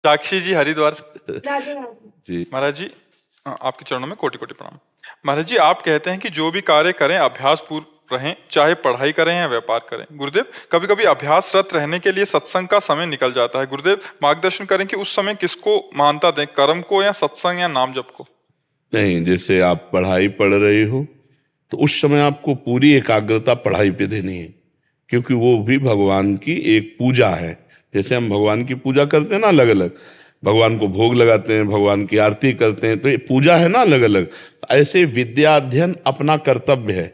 साक्षी जी हरिद्वार से। राधे राधे। जी महाराज जी, आपके चरणों में कोटि कोटि प्रणाम। महाराज जी, आप कहते हैं कि जो भी कार्य करें अभ्यास पूर्ण रहें, चाहे पढ़ाई करें या व्यापार करें। गुरुदेव, कभी कभी अभ्यासरत रहने के लिए सत्संग का समय निकल जाता है। गुरुदेव मार्गदर्शन करें कि उस समय किसको मानता दें, कर्म को या सत्संग या नाम जप को। नहीं, जैसे आप पढ़ाई पढ़ रहे हो तो उस समय आपको पूरी एकाग्रता पढ़ाई पे देनी है, क्योंकि वो भी भगवान की एक पूजा है। जैसे हम भगवान की पूजा करते हैं ना, अलग अलग भगवान को भोग लगाते हैं, भगवान की आरती करते हैं, तो ये पूजा है ना अलग अलग। ऐसे विद्या अध्ययन अपना कर्तव्य है।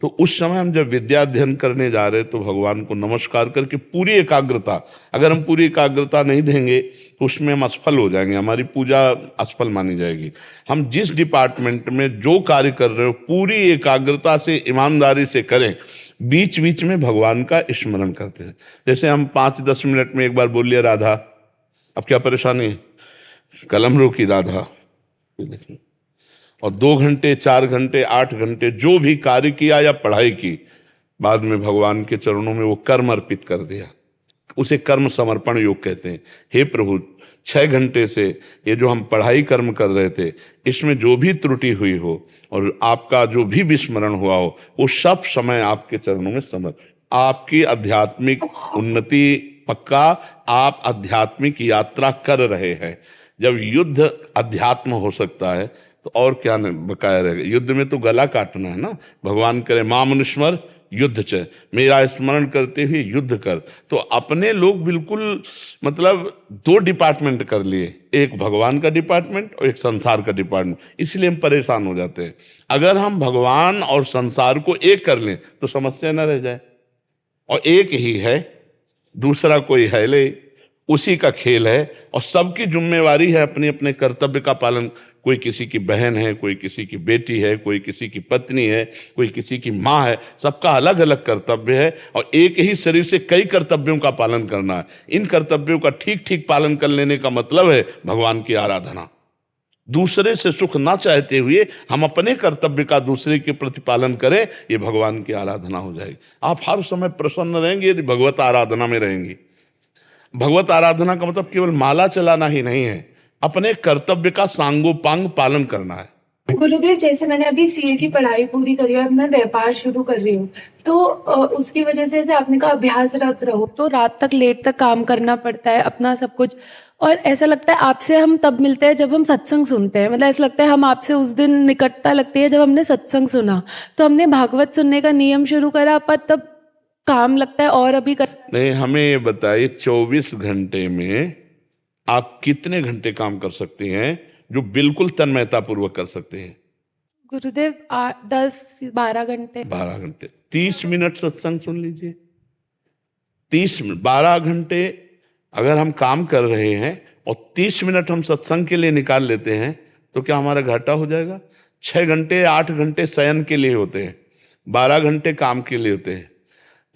तो उस समय हम जब विद्या अध्ययन करने जा रहे हैं तो भगवान को नमस्कार करके पूरी एकाग्रता, अगर हम पूरी एकाग्रता नहीं देंगे तो उसमें हम असफल हो जाएंगे, हमारी पूजा असफल मानी जाएगी। हम जिस डिपार्टमेंट में जो कार्य कर रहे हो पूरी एकाग्रता से, ईमानदारी से करें। बीच बीच में भगवान का स्मरण करते हैं। जैसे हम 5-10 मिनट में एक बार बोल लिया राधा, अब क्या परेशानी है, कलम रोकी राधा, और 2 घंटे 4 घंटे 8 घंटे जो भी कार्य किया या पढ़ाई की, बाद में भगवान के चरणों में वो कर्म अर्पित कर दिया, उसे कर्म समर्पण योग कहते हैं। हे प्रभु, 6 घंटे से ये जो हम पढ़ाई कर्म कर रहे थे, इसमें जो भी त्रुटि हुई हो और आपका जो भी विस्मरण हुआ हो, वो सब समय आपके चरणों में समर्पित। आपकी आध्यात्मिक उन्नति पक्का, आप आध्यात्मिक यात्रा कर रहे हैं। जब युद्ध अध्यात्म हो सकता है तो और क्या बकाया रहेगा। युद्ध में तो गला काटना है ना। भगवान करे मां मनुष्मर युद्ध च, मेरा स्मरण करते हुए युद्ध कर। तो अपने लोग बिल्कुल मतलब 2 डिपार्टमेंट कर लिए, एक भगवान का डिपार्टमेंट और एक संसार का डिपार्टमेंट, इसलिए हम परेशान हो जाते हैं। अगर हम भगवान और संसार को एक कर लें तो समस्या न रह जाए। और एक ही है, दूसरा कोई है ले, उसी का खेल है और सबकी जिम्मेवारी है अपने अपने कर्तव्य का पालन। कोई किसी की बहन है, कोई किसी की बेटी है, कोई किसी की पत्नी है, कोई किसी की माँ है, सबका अलग अलग कर्तव्य है और एक ही शरीर से कई कर्तव्यों का पालन करना है। इन कर्तव्यों का ठीक ठीक पालन कर लेने का मतलब है भगवान की आराधना। दूसरे से सुख ना चाहते हुए हम अपने कर्तव्य का दूसरे के प्रति पालन करें, ये भगवान की आराधना हो जाएगी। आप हर समय प्रसन्न रहेंगे यदि भगवत आराधना में रहेंगे। भगवत आराधना का मतलब केवल माला चलाना ही नहीं है, अपने कर्तव्य का सांगोपांग पालन करना है। गुरुदेव, जैसे मैंने अभी सीए की पढ़ाई पूरी करी और मैं व्यापार शुरू कर रही हूँ, तो उसकी वजह से जैसे आपने कहा अभ्यासरत रहो, तो रात तक लेट तक काम करना पड़ता है अपना सब कुछ। और ऐसा लगता है आपसे हम तब मिलते हैं जब हम सत्संग सुनते हैं, मतलब ऐसा लगता है हम आपसे उस दिन निकटता लगती है जब हमने सत्संग सुना। तो हमने भागवत सुनने का नियम शुरू करा, पर तब काम लगता है और अभी नहीं, हमें ये बताइए 24 घंटे में आप कितने घंटे काम कर सकते हैं जो बिल्कुल तन्मयता पूर्वक कर सकते हैं? गुरुदेव 10-12 घंटे। 12 घंटे। 30 मिनट सत्संग सुन लीजिए। 30 मिनट, 12 घंटे अगर हम काम कर रहे हैं और 30 मिनट हम सत्संग के लिए निकाल लेते हैं तो क्या हमारा घाटा हो जाएगा? 6 घंटे 8 घंटे शयन के लिए होते हैं, 12 घंटे काम के लिए होते हैं।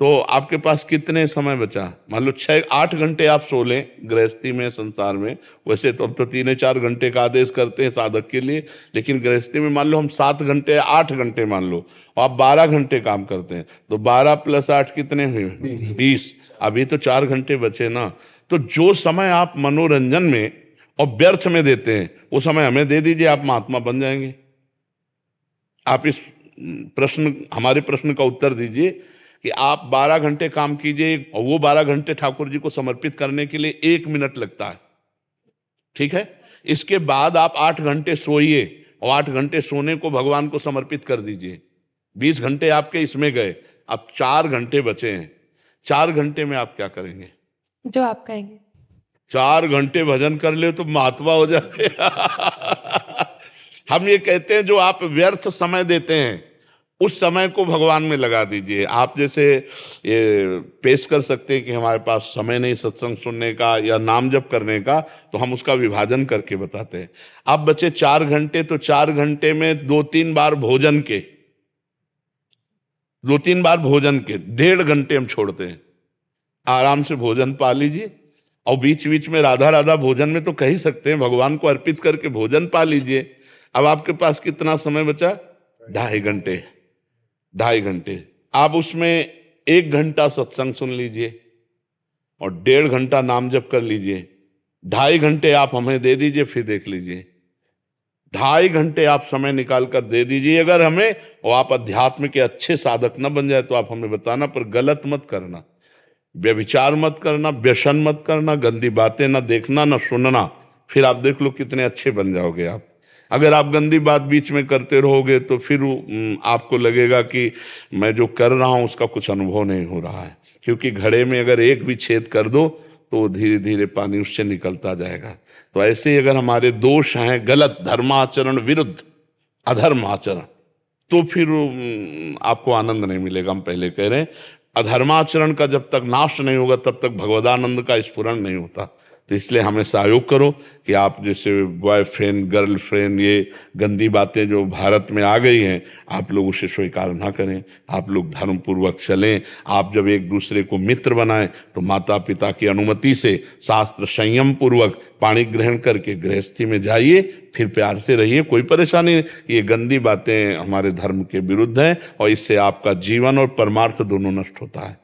तो आपके पास कितने समय बचा? मान लो 6-8 घंटे आप सो लें गृहस्थी में, संसार में। वैसे तो अब तो 3-4 घंटे का आदेश करते हैं साधक के लिए, लेकिन गृहस्थी में मान लो हम 7 घंटे 8 घंटे मान लो, और आप 12 घंटे काम करते हैं, तो 12 + 8 कितने हुए? 20। अभी तो 4 घंटे बचे ना। तो जो समय आप मनोरंजन में और व्यर्थ में देते हैं वो समय हमें दे दीजिए, आप महात्मा बन जाएंगे। आप इस प्रश्न, हमारे प्रश्न का उत्तर दीजिए कि आप 12 घंटे काम कीजिए और वो 12 घंटे ठाकुर जी को समर्पित करने के लिए 1 मिनट लगता है, ठीक है? इसके बाद आप 8 घंटे सोइए और 8 घंटे सोने को भगवान को समर्पित कर दीजिए। 20 घंटे आपके इसमें गए, अब 4 घंटे बचे हैं। 4 घंटे में आप क्या करेंगे? जो आप कहेंगे। 4 घंटे भजन कर ले तो महात्मा हो जाए। हम ये कहते हैं जो आप व्यर्थ समय देते हैं उस समय को भगवान में लगा दीजिए। आप जैसे ये पेश कर सकते हैं कि हमारे पास समय नहीं सत्संग सुनने का या नाम जप करने का, तो हम उसका विभाजन करके बताते हैं। अब बचे 4 घंटे, तो 4 घंटे में 2-3 बार भोजन के, 2-3 बार भोजन के 1.5 घंटे हम छोड़ते हैं। आराम से भोजन पा लीजिए और बीच बीच में राधा राधा भोजन में तो कह ही सकते हैं, भगवान को अर्पित करके भोजन पा लीजिए। अब आपके पास कितना समय बचा? 2.5 घंटे। 2.5 घंटे आप उसमें 1 घंटा सत्संग सुन लीजिए और 1.5 घंटा नाम जप कर लीजिए। 2.5 घंटे आप हमें दे दीजिए, फिर देख लीजिए, 2.5 घंटे आप समय निकाल कर दे दीजिए अगर हमें, और आप अध्यात्म के अच्छे साधक न बन जाए तो आप हमें बताना, पर गलत मत करना, व्यभिचार मत करना, व्यसन मत करना, गंदी बातें ना देखना ना सुनना, फिर आप देख लो कितने अच्छे बन जाओगे आप। अगर आप गंदी बात बीच में करते रहोगे तो फिर आपको लगेगा कि मैं जो कर रहा हूं उसका कुछ अनुभव नहीं हो रहा है, क्योंकि घड़े में अगर एक भी छेद कर दो तो धीरे धीरे पानी उससे निकलता जाएगा। तो ऐसे ही अगर हमारे दोष हैं गलत धर्माचरण विरुद्ध अधर्म आचरण, तो फिर आपको आनंद नहीं मिलेगा। हम पहले कह रहे हैं, अधर्माचरण का जब तक नाश नहीं होगा तब तक भगवदानंद का स्फुरण नहीं होता। तो इसलिए हमें सहयोग करो कि आप जैसे बॉयफ्रेंड गर्लफ्रेंड, ये गंदी बातें जो भारत में आ गई हैं, आप लोग उसे स्वीकार ना करें, आप लोग धर्म पूर्वक चलें। आप जब एक दूसरे को मित्र बनाएं तो माता पिता की अनुमति से शास्त्र संयम पूर्वक पाणी ग्रहण करके गृहस्थी में जाइए, फिर प्यार से रहिए, कोई परेशानी नहीं। ये गंदी बातें हमारे धर्म के विरुद्ध हैं और इससे आपका जीवन और परमार्थ दोनों नष्ट होता है।